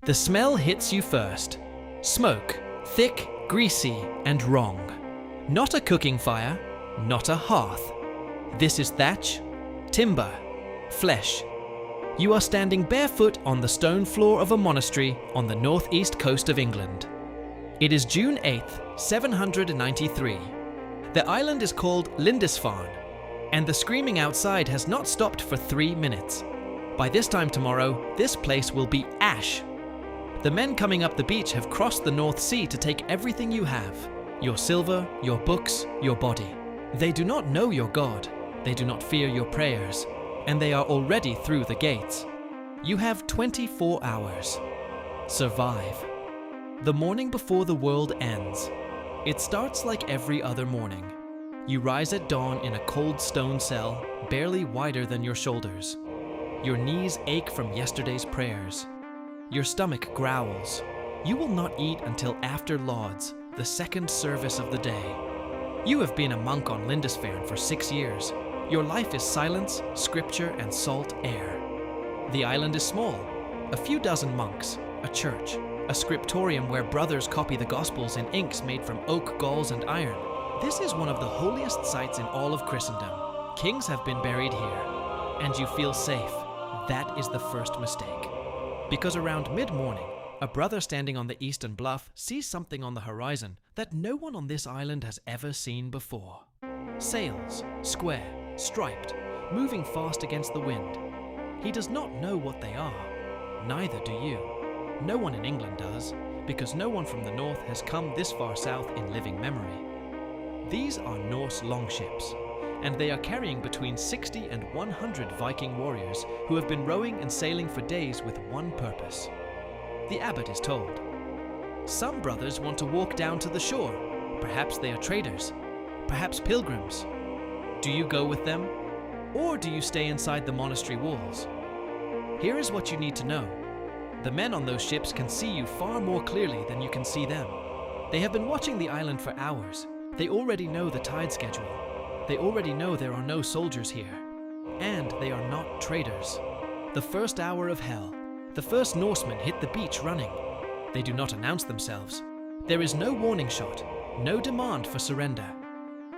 The smell hits you first. Smoke, thick, greasy, and wrong. Not a cooking fire, not a hearth. This is thatch, timber, flesh. You are standing barefoot on the stone floor of a monastery on the northeast coast of England. It is June 8th, 793. The island is called Lindisfarne, and the screaming outside has not stopped for 3 minutes. By this time tomorrow, this place will be ash. The men coming up the beach have crossed the North Sea to take everything you have. Your silver, your books, your body. They do not know your God. They do not fear your prayers. And they are already through the gates. You have 24 hours. Survive. The morning before the world ends. It starts like every other morning. You rise at dawn in a cold stone cell, barely wider than your shoulders. Your knees ache from yesterday's prayers. Your stomach growls. You will not eat until after Lauds, the second service of the day. You have been a monk on Lindisfarne for 6 years. Your life is silence, scripture, and salt air. The island is small. A few dozen monks, a church, a scriptorium where brothers copy the Gospels in inks made from oak, galls, and iron. This is one of the holiest sites in all of Christendom. Kings have been buried here, and you feel safe. That is the first mistake. Because around mid-morning, a brother standing on the eastern bluff sees something on the horizon that no one on this island has ever seen before. Sails, square, striped, moving fast against the wind. He does not know what they are. Neither do you. No one in England does, because no one from the north has come this far south in living memory. These are Norse longships, and they are carrying between 60 and 100 Viking warriors who have been rowing and sailing for days with one purpose. The abbot is told. Some brothers want to walk down to the shore. Perhaps they are traders, perhaps pilgrims. Do you go with them, or do you stay inside the monastery walls? Here is what you need to know. The men on those ships can see you far more clearly than you can see them. They have been watching the island for hours. They already know the tide schedule. They already know there are no soldiers here. And they are not traders. The first hour of hell, the first Norsemen hit the beach running. They do not announce themselves. There is no warning shot, no demand for surrender.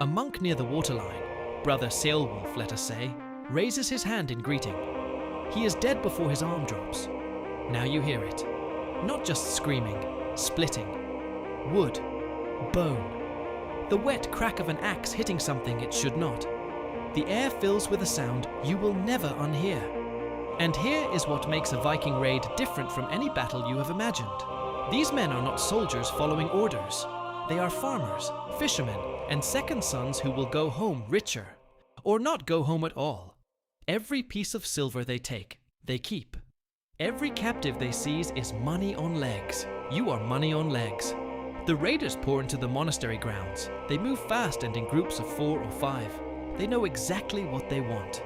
A monk near the waterline, Brother Sailwolf, let us say, raises his hand in greeting. He is dead before his arm drops. Now you hear it. Not just screaming, splitting. Wood, bone. The wet crack of an axe hitting something it should not. The air fills with a sound you will never unhear. And here is what makes a Viking raid different from any battle you have imagined. These men are not soldiers following orders. They are farmers, fishermen, and second sons who will go home richer, or not go home at all. Every piece of silver they take, they keep. Every captive they seize is money on legs. You are money on legs. The raiders pour into the monastery grounds. They move fast and in groups of 4 or 5. They know exactly what they want.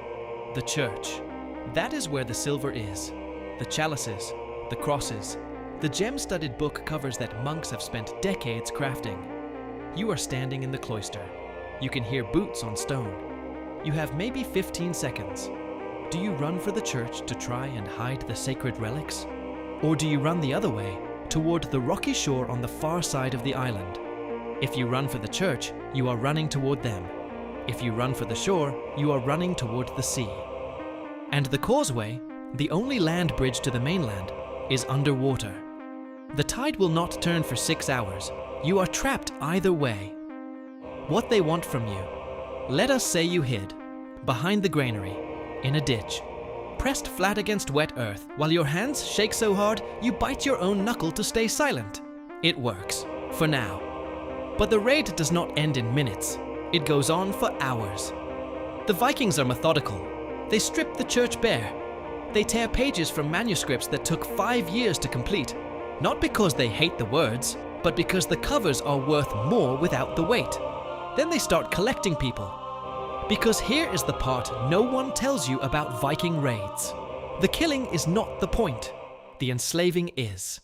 The church. That is where the silver is. The chalices, the crosses, the gem-studded book covers that monks have spent decades crafting. You are standing in the cloister. You can hear boots on stone. You have maybe 15 seconds. Do you run for the church to try and hide the sacred relics? Or do you run the other way, toward the rocky shore on the far side of the island? If you run for the church, you are running toward them. If you run for the shore, you are running toward the sea. And the causeway, the only land bridge to the mainland, is underwater. The tide will not turn for 6 hours. You are trapped either way. What they want from you. Let us say you hid, behind the granary, in a ditch, pressed flat against wet earth, while your hands shake so hard you bite your own knuckle to stay silent. It works, for now. But the raid does not end in minutes. It goes on for hours. The Vikings are methodical. They strip the church bare. They tear pages from manuscripts that took 5 years to complete, not because they hate the words, but because the covers are worth more without the weight. Then they start collecting people. Because here is the part no one tells you about Viking raids. The killing is not the point. The enslaving is.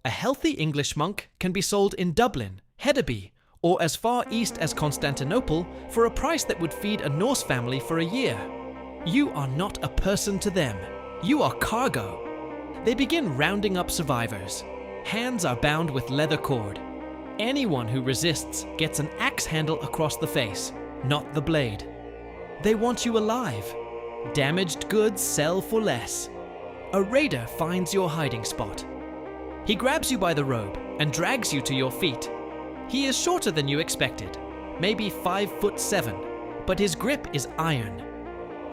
A healthy English monk can be sold in Dublin, Hedeby, or as far east as Constantinople for a price that would feed a Norse family for a year. You are not a person to them. You are cargo. They begin rounding up survivors. Hands are bound with leather cord. Anyone who resists gets an axe handle across the face, not the blade. They want you alive. Damaged goods sell for less. A raider finds your hiding spot. He grabs you by the robe and drags you to your feet. He is shorter than you expected, maybe 5'7", but his grip is iron.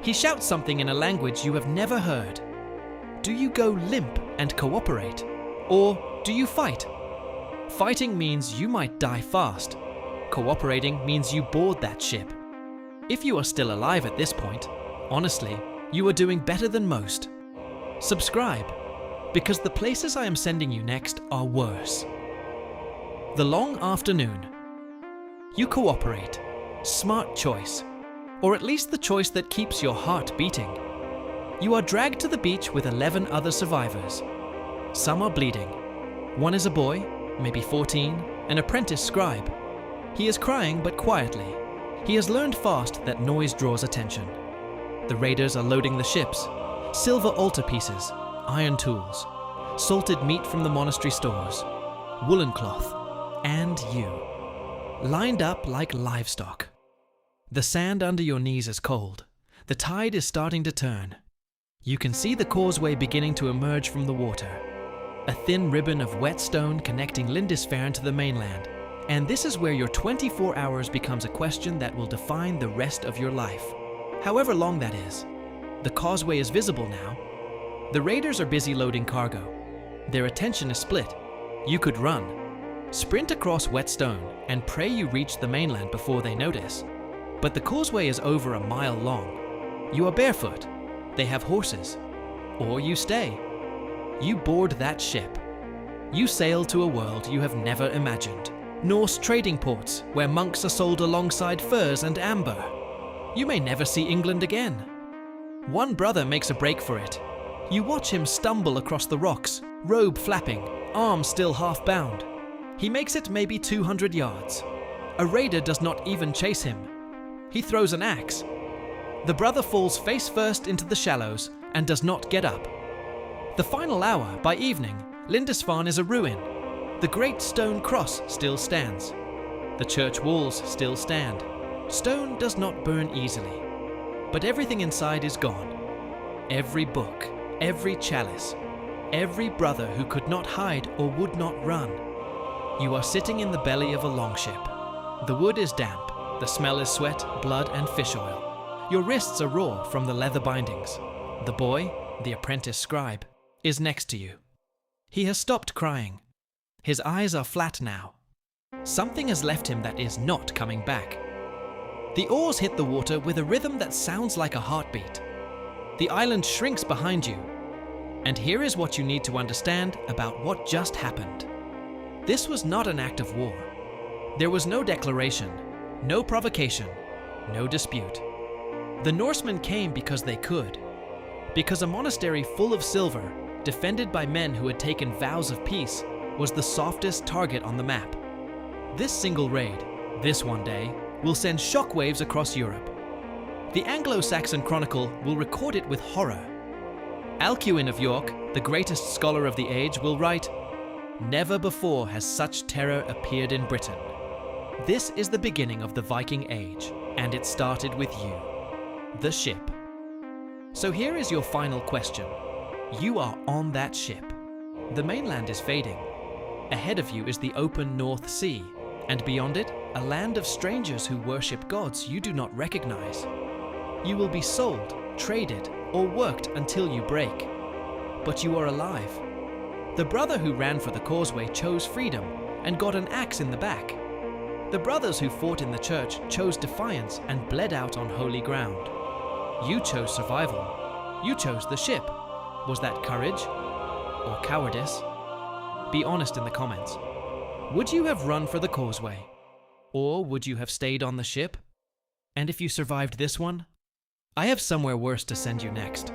He shouts something in a language you have never heard. Do you go limp and cooperate? Or do you fight? Fighting means you might die fast. Cooperating means you board that ship. If you are still alive at this point, honestly, you are doing better than most. Subscribe, because the places I am sending you next are worse. The long afternoon. You cooperate. Smart choice. Or at least the choice that keeps your heart beating. You are dragged to the beach with 11 other survivors. Some are bleeding. One is a boy, maybe 14, an apprentice scribe. He is crying, but quietly. He has learned fast that noise draws attention. The raiders are loading the ships. Silver altarpieces, iron tools, salted meat from the monastery stores, woolen cloth, and you, lined up like livestock. The sand under your knees is cold. The tide is starting to turn. You can see the causeway beginning to emerge from the water. A thin ribbon of wet stone connecting Lindisfarne to the mainland. And this is where your 24 hours becomes a question that will define the rest of your life. However long that is. The causeway is visible now. The raiders are busy loading cargo. Their attention is split. You could run. Sprint across wet stone and pray you reach the mainland before they notice. But the causeway is over a mile long. You are barefoot. They have horses. Or you stay. You board that ship. You sail to a world you have never imagined. Norse trading ports where monks are sold alongside furs and amber. You may never see England again. One brother makes a break for it. You watch him stumble across the rocks, robe flapping, arm still half bound. He makes it maybe 200 yards. A raider does not even chase him. He throws an axe. The brother falls face first into the shallows and does not get up. The final hour, by evening, Lindisfarne is a ruin. The great stone cross still stands. The church walls still stand. Stone does not burn easily. But everything inside is gone. Every book, every chalice, every brother who could not hide or would not run. You are sitting in the belly of a longship. The wood is damp. The smell is sweat, blood, and fish oil. Your wrists are raw from the leather bindings. The boy, the apprentice scribe, is next to you. He has stopped crying. His eyes are flat now. Something has left him that is not coming back. The oars hit the water with a rhythm that sounds like a heartbeat. The island shrinks behind you. And here is what you need to understand about what just happened. This was not an act of war. There was no declaration, no provocation, no dispute. The Norsemen came because they could. Because a monastery full of silver, defended by men who had taken vows of peace, was the softest target on the map. This single raid, this one day, will send shockwaves across Europe. The Anglo-Saxon Chronicle will record it with horror. Alcuin of York, the greatest scholar of the age, will write, "Never before has such terror appeared in Britain." This is the beginning of the Viking Age, and it started with you, the ship. So here is your final question. You are on that ship. The mainland is fading. Ahead of you is the open North Sea, and beyond it, a land of strangers who worship gods you do not recognize. You will be sold, traded, or worked until you break. But you are alive. The brother who ran for the causeway chose freedom and got an axe in the back. The brothers who fought in the church chose defiance and bled out on holy ground. You chose survival. You chose the ship. Was that courage or cowardice? Be honest in the comments. Would you have run for the causeway? Or would you have stayed on the ship? And if you survived this one, I have somewhere worse to send you next.